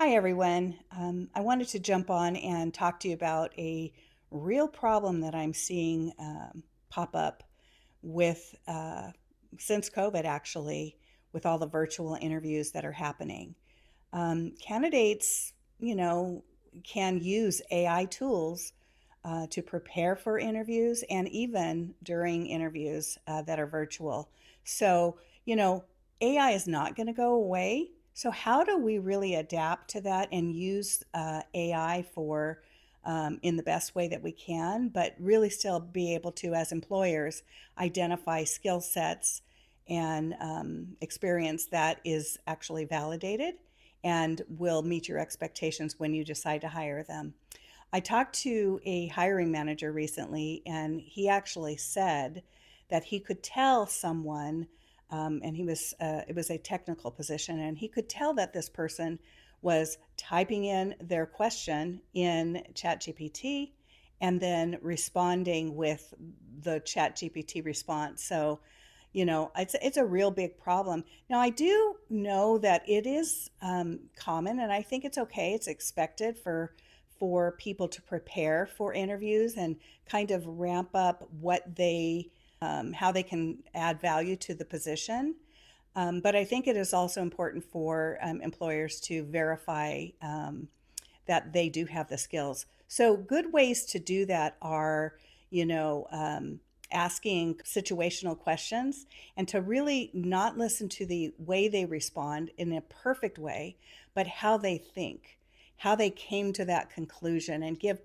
Hi, everyone. I wanted to jump on and talk to you about a real problem that I'm seeing pop up with since COVID, actually, with all the virtual interviews that are happening. Candidates, can use AI tools to prepare for interviews and even during interviews that are virtual. So, AI is not going to go away. So, how do we really adapt to that and use AI for in the best way that we can, but really still be able to, as employers, identify skill sets and experience that is actually validated and will meet your expectations when you decide to hire them? I talked to a hiring manager recently, and he actually said that he could tell someone, and it was a technical position, and he could tell that this person was typing in their question in ChatGPT and then responding with the ChatGPT response. So, it's a real big problem. Now, I do know that it is common, and I think it's okay. It's expected for people to prepare for interviews and kind of ramp up how they can add value to the position. But I think it is also important for employers to verify that they do have the skills. So, good ways to do that are, you know, um, asking situational questions and to really not listen to the way they respond in a perfect way, but how they think, how they came to that conclusion, and give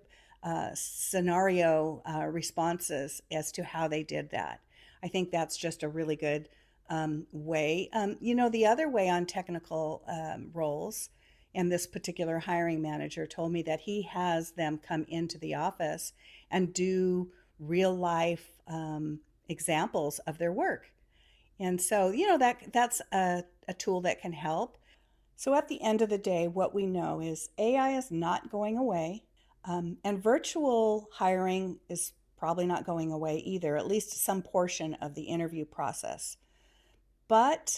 scenario responses as to how they did that. I think that's just a really good way. The other way on technical roles, and this particular hiring manager told me that he has them come into the office and do real life examples of their work. And so, that's a tool that can help. So at the end of the day, what we know is AI is not going away, and virtual hiring is probably not going away either, at least some portion of the interview process. But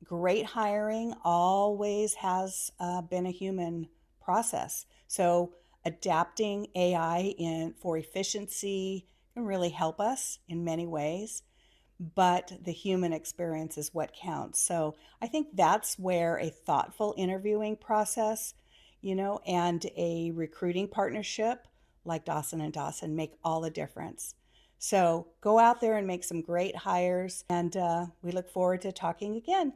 great hiring always has been a human process. So adapting AI in for efficiency can really help us in many ways, but the human experience is what counts. So I think that's where a thoughtful interviewing process, and a recruiting partnership like Dawson and Dawson make all the difference. So go out there and make some great hires, and we look forward to talking again.